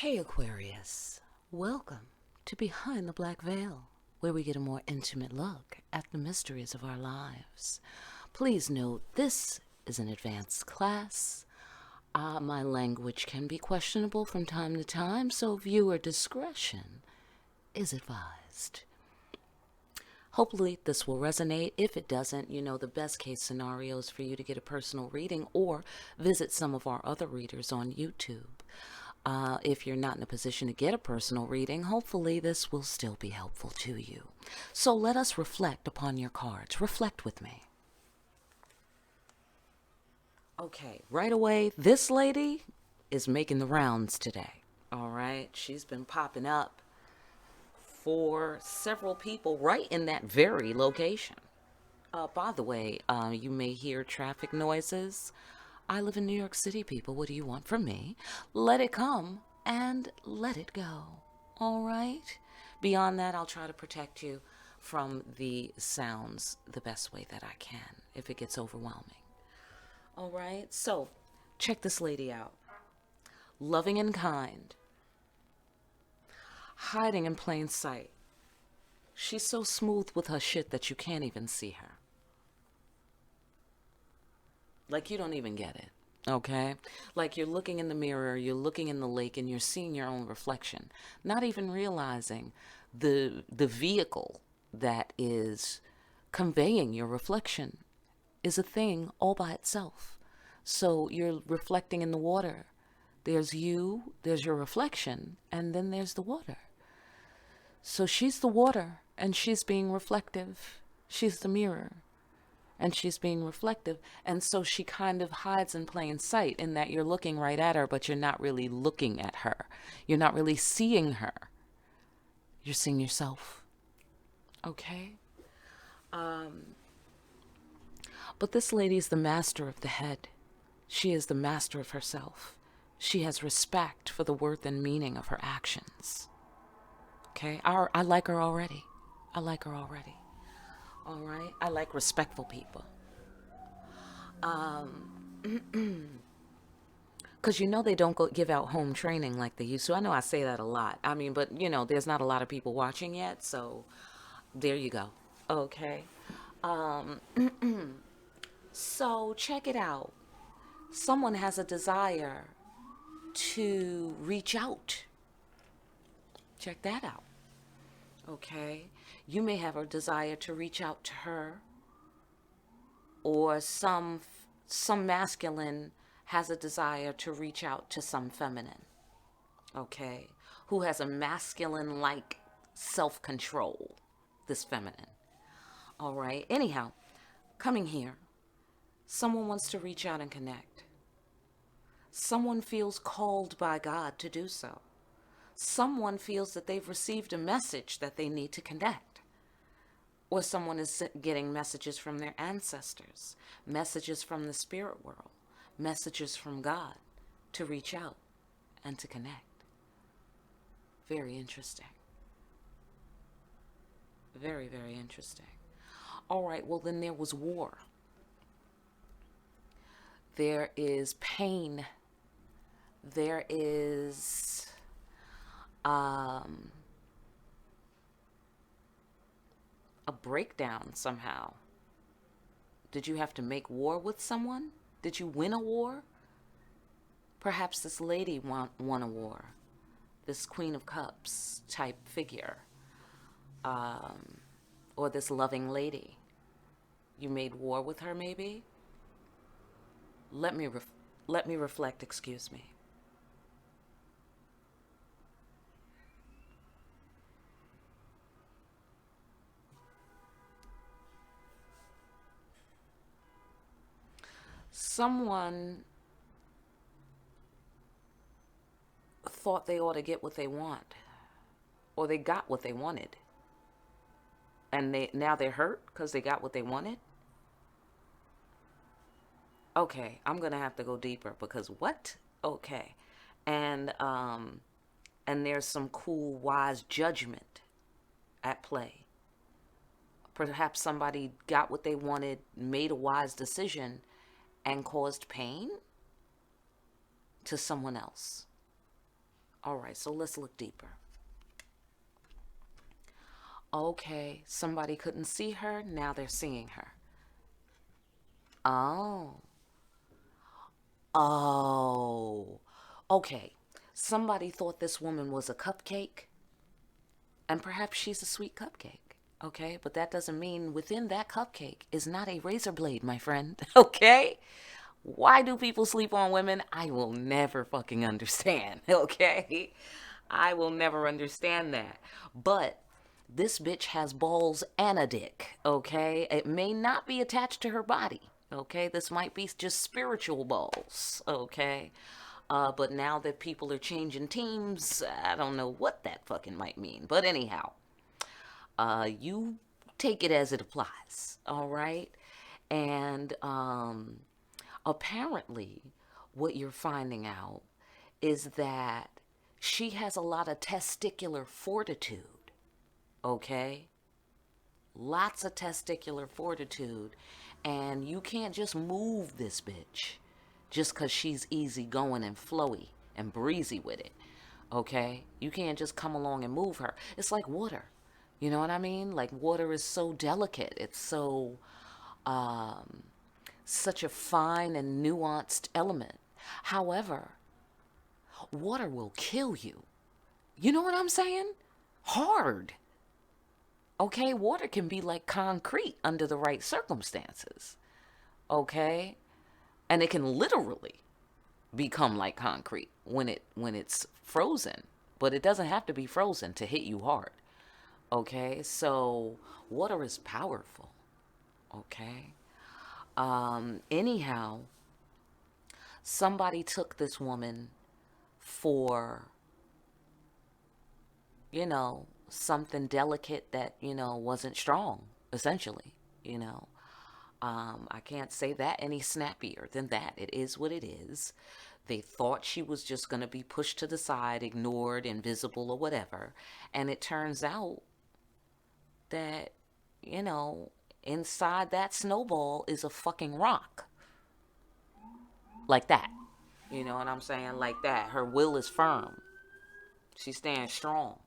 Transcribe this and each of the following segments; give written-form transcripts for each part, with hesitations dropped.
Hey Aquarius, welcome to Behind the Black Veil, where we get a more intimate look at the mysteries of our lives. Please note this is an advanced class. My language can be questionable from time to time, so viewer discretion is advised. Hopefully this will resonate. If it doesn't, the best case scenario is for you to get a personal reading or visit some of our other readers on YouTube. If you're not in a position to get a personal reading, hopefully this will still be helpful to you. So let us reflect upon your cards. Reflect with me. Okay, right away, this lady is making the rounds today. All right, she's been popping up for several people right in that very location. By the way, you may hear traffic noises. I live in New York City, people. What do you want from me? Let it come and let it go. All right? Beyond that, I'll try to protect you from the sounds the best way that I can if it gets overwhelming. All right? So, check this lady out. Loving and kind. Hiding in plain sight. She's so smooth with her shit that you can't even see her. Like you don't even get it, okay? Like you're looking in the mirror, you're looking in the lake, and you're seeing your own reflection, not even realizing the vehicle that is conveying your reflection is a thing all by itself. So you're reflecting in the water. There's you, there's your reflection, and then there's the water. So she's the water, and she's being reflective. She's the mirror, and she's being reflective. And so she kind of hides in plain sight in that you're looking right at her, but you're not really looking at her. You're not really seeing her. You're seeing yourself. Okay? But this lady is the master of the head. She is the master of herself. She has respect for the worth and meaning of her actions. Okay? I like her already. I like her already. All right? I like respectful people. Because they don't give out home training like they used to. I know I say that a lot. But there's not a lot of people watching yet, so there you go. Okay. So check it out. Someone has a desire to reach out. Check that out. Okay. You may have a desire to reach out to her, or some masculine has a desire to reach out to some feminine, okay, who has a masculine-like self-control, this feminine. All right. Anyhow, coming here, someone wants to reach out and connect. Someone feels called by God to do so. Someone feels that they've received a message that they need to connect. Or someone is getting messages from their ancestors, messages from the spirit world, messages from God to reach out and to connect. Very interesting. Very, very interesting. All right, well, then there was war. There is pain. There is a breakdown somehow. Did you have to make war with someone? Did you win a war? Perhaps this lady won a war. This Queen of Cups type figure. Or this loving lady. You made war with her, maybe? Let me reflect, excuse me. Someone thought they ought to get what they want, or they got what they wanted, and now they're hurt because they got what they wanted. Okay, I'm gonna have to go deeper because what? Okay, and there's some cool, wise judgment at play. Perhaps somebody got what they wanted, made a wise decision, and caused pain to someone else. All right, so let's look deeper. Okay, somebody couldn't see her, now they're seeing her. Oh. Oh. Okay. Somebody thought this woman was a cupcake, and perhaps she's a sweet cupcake. Okay, but that doesn't mean within that cupcake is not a razor blade, my friend. Okay? Why do people sleep on women? I will never fucking understand. Okay? I will never understand that. But this bitch has balls and a dick. Okay? It may not be attached to her body. Okay? This might be just spiritual balls. Okay? But now that people are changing teams, I don't know what that fucking might mean. But anyhow, you take it as it applies. All right? And apparently, what you're finding out is that she has a lot of testicular fortitude. Okay? Lots of testicular fortitude. And you can't just move this bitch just because she's easygoing and flowy and breezy with it. Okay? You can't just come along and move her. It's like water. You know what I mean? Like water is so delicate. It's so, such a fine and nuanced element. However, water will kill you. You know what I'm saying? Hard. Okay? Water can be like concrete under the right circumstances. Okay? And it can literally become like concrete when it's frozen. But it doesn't have to be frozen to hit you hard. Okay? So water is powerful. Okay? Anyhow, somebody took this woman for, something delicate that, wasn't strong, essentially, I can't say that any snappier than that. It is what it is. They thought she was just going to be pushed to the side, ignored, invisible, or whatever. And it turns out that, inside that snowball is a fucking rock. Like that. You know what I'm saying? Like that. Her will is firm. She stands strong.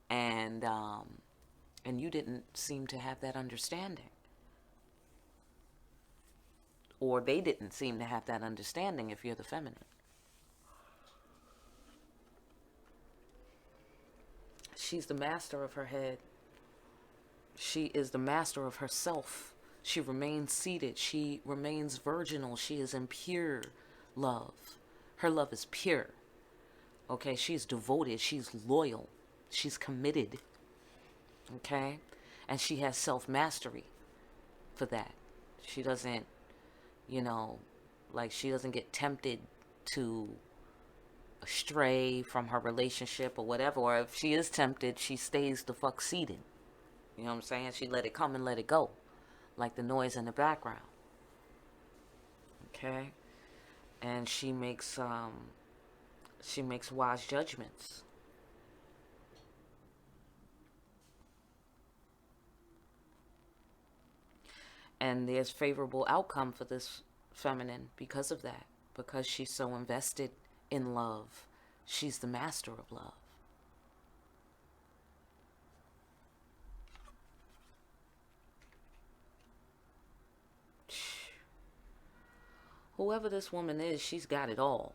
And you didn't seem to have that understanding. Or they didn't seem to have that understanding if you're the feminine. She's the master of her head. She is the master of herself. She remains seated. She remains virginal. She is in pure love. Her love is pure. Okay, she's devoted. She's loyal. She's committed. Okay? And she has self-mastery for that. She doesn't, she doesn't get tempted to stray from her relationship or whatever. Or if she is tempted, she stays the fuck seated. You know what I'm saying? She let it come and let it go. Like the noise in the background. Okay? And she makes wise judgments. And there's favorable outcome for this feminine because of that. Because she's so invested in love. She's the master of love. Whoever this woman is, she's got it all.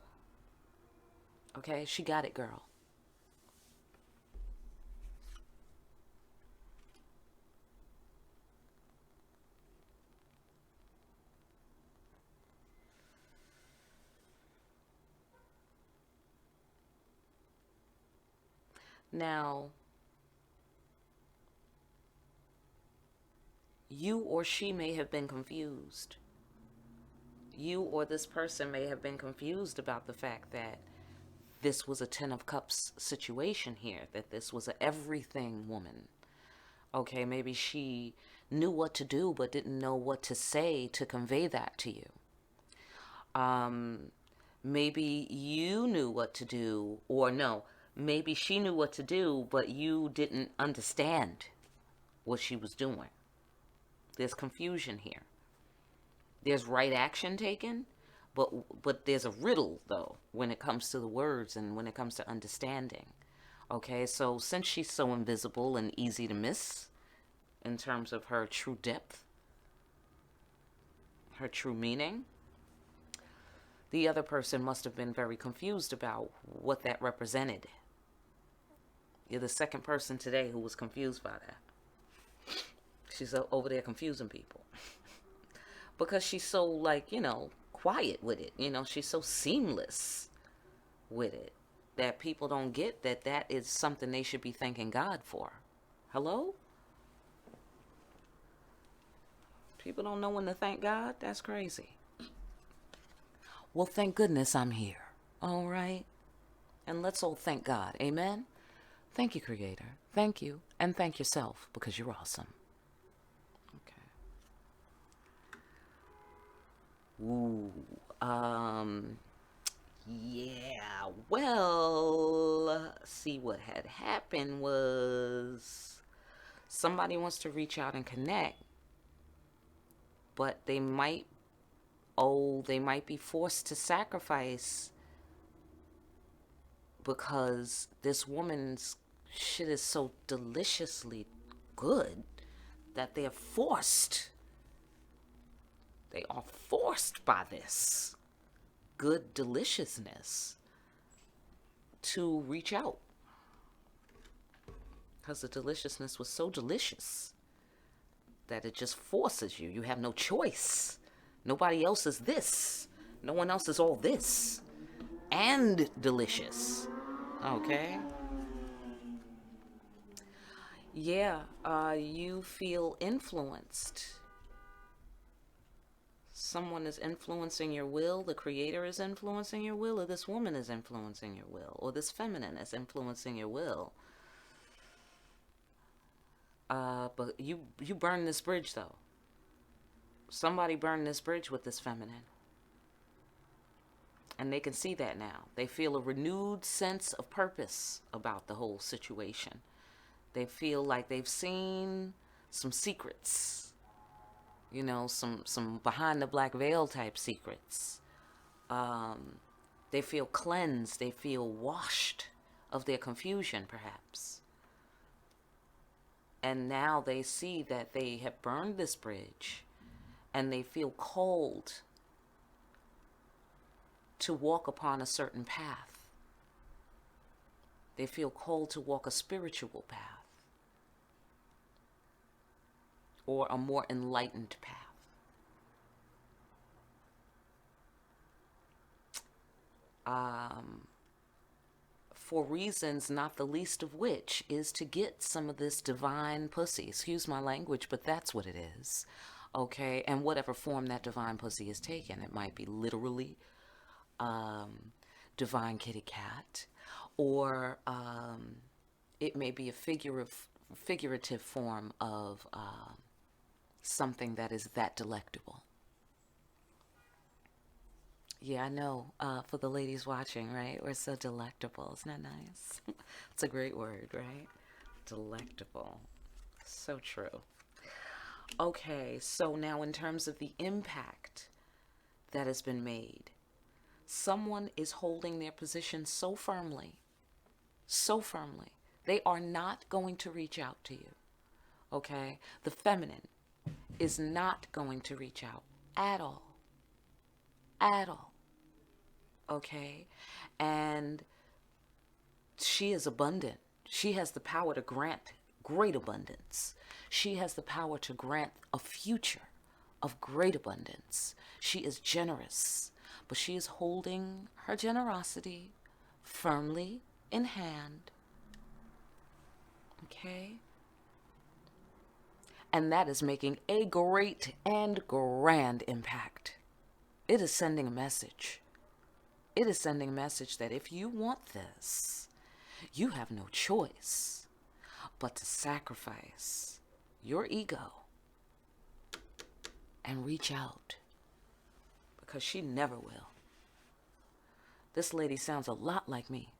Okay? She got it, girl. Now, you or she may have been confused. You or this person may have been confused about the fact that this was a Ten of Cups situation here, that this was an everything woman. Okay, maybe she knew what to do but didn't know what to say to convey that to you. Maybe you knew what to do, or no, maybe she knew what to do, but you didn't understand what she was doing. There's confusion here. There's right action taken, But there's a riddle, though, when it comes to the words and when it comes to understanding. Okay, so since she's so invisible and easy to miss in terms of her true depth, her true meaning, the other person must have been very confused about what that represented. You're the second person today who was confused by that. She's over there confusing people. Because she's so, like, quiet with it. She's so seamless with it that people don't get that is something they should be thanking God for. Hello? People don't know when to thank God? That's crazy. Well, thank goodness I'm here. All right? And let's all thank God. Amen? Thank you, Creator. Thank you. And thank yourself, because you're awesome. Ooh, yeah, well, see, what had happened was somebody wants to reach out and connect, but they might be forced to sacrifice because this woman's shit is so deliciously good that they are forced by this good deliciousness to reach out. Because the deliciousness was so delicious that it just forces you. You have no choice. Nobody else is this. No one else is all this. And delicious. Okay? Yeah, you feel influenced. Someone is influencing your will, the Creator is influencing your will, or this woman is influencing your will, or this feminine is influencing your will. But you burn this bridge, though. Somebody burned this bridge with this feminine. And they can see that now. They feel a renewed sense of purpose about the whole situation. They feel like they've seen some secrets. Some behind the black veil type secrets. They feel cleansed. They feel washed of their confusion, perhaps. And now they see that they have burned this bridge, and they feel called to walk upon a certain path. They feel called to walk a spiritual path, or a more enlightened path. For reasons not the least of which is to get some of this divine pussy. Excuse my language, but that's what it is. Okay? And whatever form that divine pussy is taken. It might be literally divine kitty cat, or it may be a figurative form of something that is that delectable. Yeah, I know. For the ladies watching, right? We're so delectable. Isn't that nice? It's a great word, right? Delectable. So true. Okay, so now in terms of the impact that has been made, someone is holding their position so firmly, they are not going to reach out to you. Okay? The feminine is not going to reach out at all. At all. Okay? And she is abundant. She has the power to grant great abundance. She has the power to grant a future of great abundance. She is generous, but she is holding her generosity firmly in hand. Okay? And that is making a great and grand impact. It is sending a message. It is sending a message that if you want this, you have no choice but to sacrifice your ego and reach out, because she never will. This lady sounds a lot like me.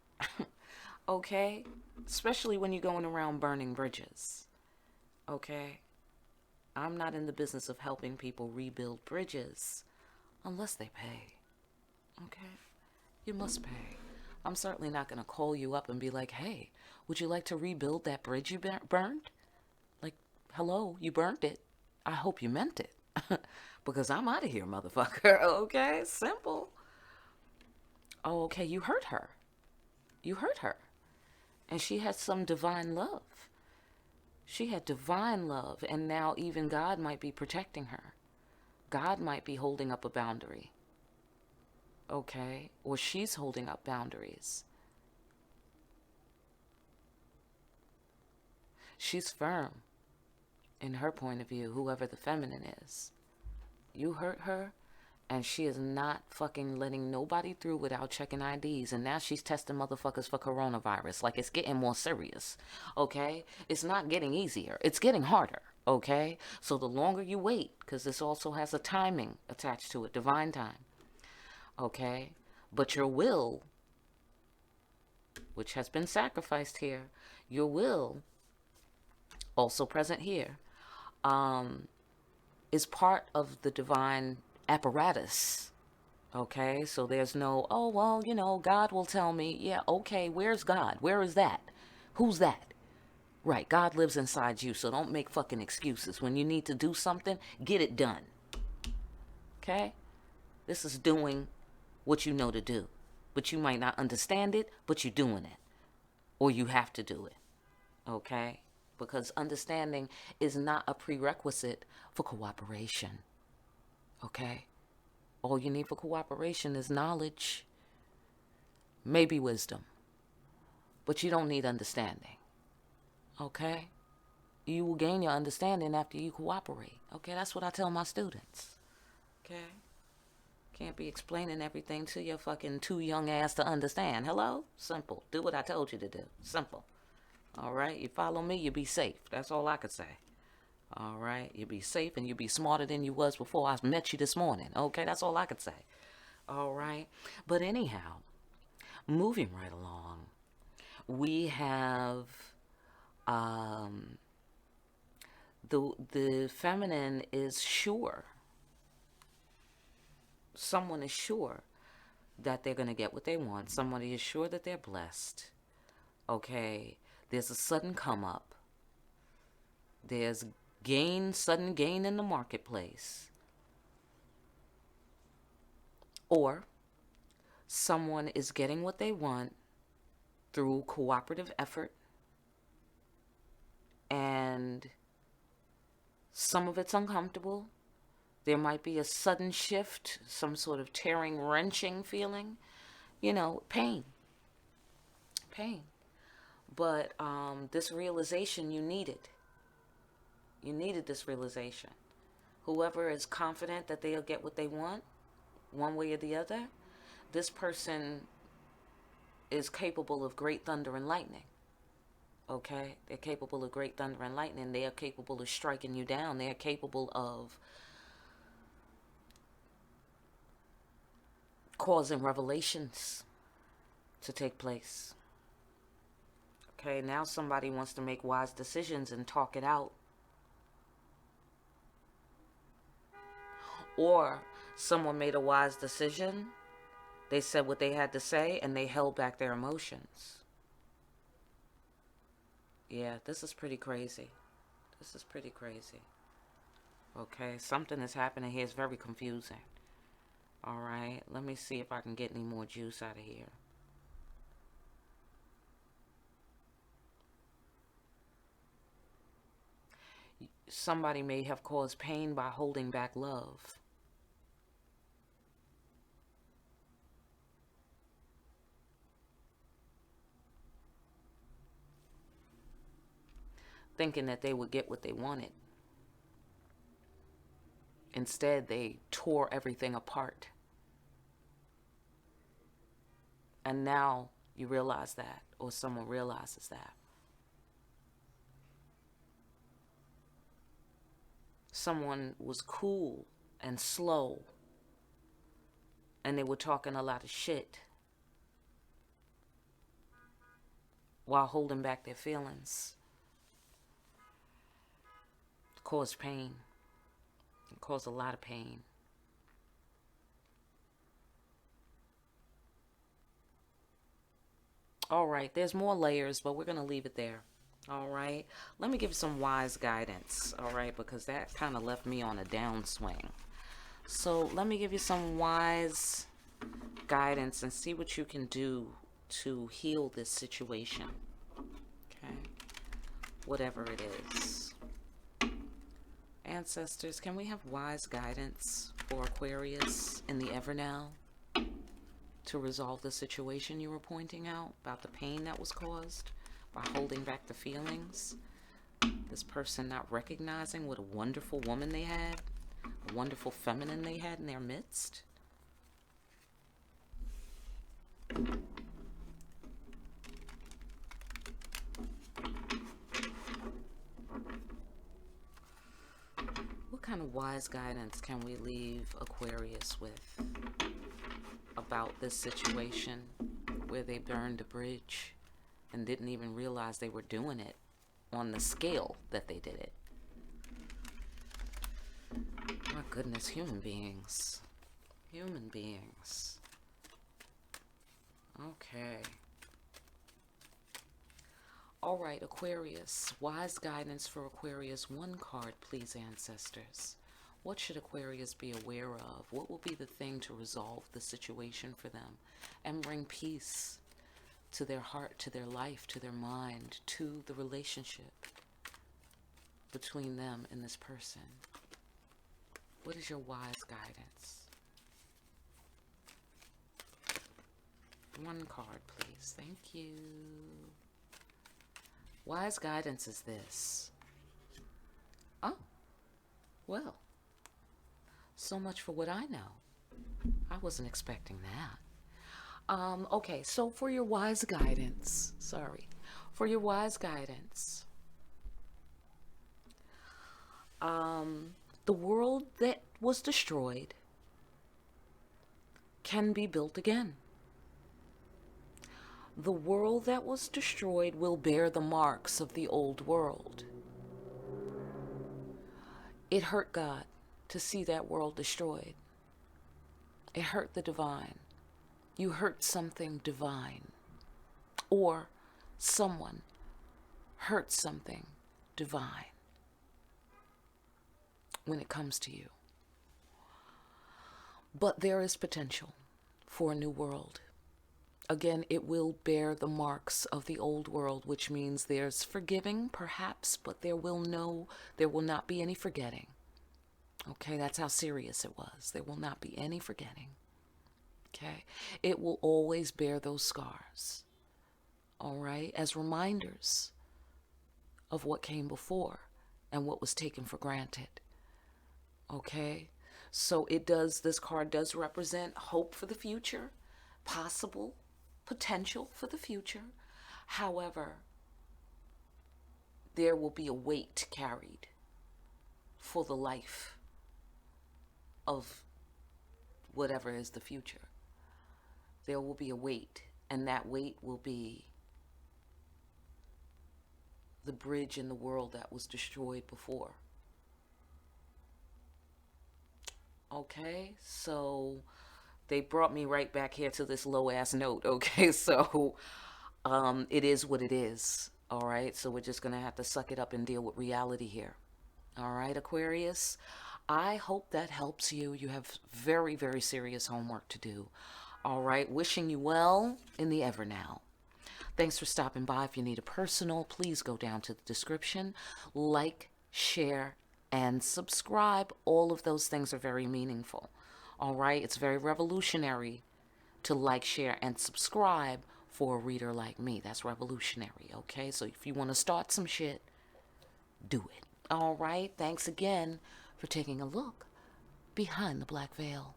Okay? Especially when you're going around burning bridges. Okay? I'm not in the business of helping people rebuild bridges unless they pay. Okay? You must pay. I'm certainly not going to call you up and be like, hey, would you like to rebuild that bridge you burned? Like, hello, you burned it. I hope you meant it. Because I'm out of here, motherfucker. Okay? Simple. Oh, okay, you hurt her. You hurt her. And she had some divine love. She had divine love, and now even God might be protecting her. God might be holding up a boundary. Okay? Or she's holding up boundaries. She's firm in her point of view, whoever the feminine is. You hurt her, and she is not fucking letting nobody through without checking IDs. And now she's testing motherfuckers for coronavirus. Like, it's getting more serious. Okay? It's not getting easier. It's getting harder. Okay? So the longer you wait, because this also has a timing attached to it, divine time. Okay? But your will, which has been sacrificed here, your will, also present here, is part of the divine apparatus. Okay, so there's no, oh, well, you know, God will tell me. Yeah, okay, where's God? Where is that? Who's that? Right, God lives inside you, so don't make fucking excuses. When you need to do something, get it done. Okay? This is doing what you know to do. But you might not understand it, but you're doing it. Or you have to do it. Okay? Because understanding is not a prerequisite for cooperation. Okay? All you need for cooperation is knowledge, maybe wisdom, but you don't need understanding. Okay? You will gain your understanding after you cooperate. Okay? That's what I tell my students. Okay? Can't be explaining everything to your fucking too young ass to understand. Hello? Simple. Do what I told you to do. Simple. All right? You follow me, you be safe. That's all I could say. All right? You be safe and you be smarter than you was before I met you this morning. Okay? That's all I could say. All right? But anyhow, moving right along, we have the feminine is sure. Someone is sure that they're going to get what they want. Somebody is sure that they're blessed. Okay? There's a sudden come up. There's sudden gain in the marketplace. Or someone is getting what they want through cooperative effort, and some of it's uncomfortable. There might be a sudden shift, some sort of tearing, wrenching feeling, pain. But this realization you needed. You needed this realization. Whoever is confident that they'll get what they want, one way or the other, this person is capable of great thunder and lightning. Okay? They're capable of great thunder and lightning. They are capable of striking you down. They are capable of causing revelations to take place. Okay, now somebody wants to make wise decisions and talk it out. Or someone made a wise decision. They said what they had to say and they held back their emotions. Yeah, this is pretty crazy. This is pretty crazy. Okay, something is happening here. It's very confusing. All right, let me see if I can get any more juice out of here. Somebody may have caused pain by holding back love. Thinking that they would get what they wanted. Instead, they tore everything apart. And now you realize that, or someone realizes that. Someone was cool and slow, and they were talking a lot of shit while holding back their feelings. It caused pain. It caused a lot of pain. All right, there's more layers, but we're going to leave it there. All right, let me give you some wise guidance. All right, because that kind of left me on a downswing. So let me give you some wise guidance and see what you can do to heal this situation. Okay, whatever it is. Ancestors, can we have wise guidance for Aquarius in the ever now to resolve the situation you were pointing out about the pain that was caused by holding back the feelings? This person not recognizing what a wonderful woman they had, a wonderful feminine they had in their midst. What kind of wise guidance can we leave Aquarius with about this situation where they burned a bridge and didn't even realize they were doing it on the scale that they did it? My goodness, human beings. Human beings. Okay. All right, Aquarius. Wise guidance for Aquarius. One card, please, ancestors. What should Aquarius be aware of? What will be the thing to resolve the situation for them and bring peace to their heart, to their life, to their mind, to the relationship between them and this person? What is your wise guidance? One card, please. Thank you. Wise guidance is this. Oh, well, so much for what I know. I wasn't expecting that. Okay, so for your wise guidance, for your wise guidance, the world that was destroyed can be built again. The world that was destroyed will bear the marks of the old world. It hurt God to see that world destroyed. It hurt the divine. You hurt something divine. Or someone hurt something divine when it comes to you. But there is potential for a new world. Again, it will bear the marks of the old world, which means there's forgiving, perhaps, but there will not be any forgetting. Okay, that's how serious it was. There will not be any forgetting. Okay, it will always bear those scars. All right, as reminders of what came before and what was taken for granted. Okay, so this card does represent hope for the future, possible potential for the future. However, there will be a weight carried for the life of whatever is the future. There will be a weight, and that weight will be the bridge in the world that was destroyed before. Okay, so they brought me right back here to this low ass note. Okay, so it is what it is. All right, so we're just gonna have to suck it up and deal with reality here. All right, Aquarius, I hope that helps you. You have very, very serious homework to do. All right, wishing you well in the ever now. Thanks for stopping by. If you need a personal, please go down to the description, like, share, and subscribe. All of those things are very meaningful. All right, it's very revolutionary to like, share, and subscribe for a reader like me. That's revolutionary, okay? So if you want to start some shit, do it. All right, thanks again for taking a look behind the black veil.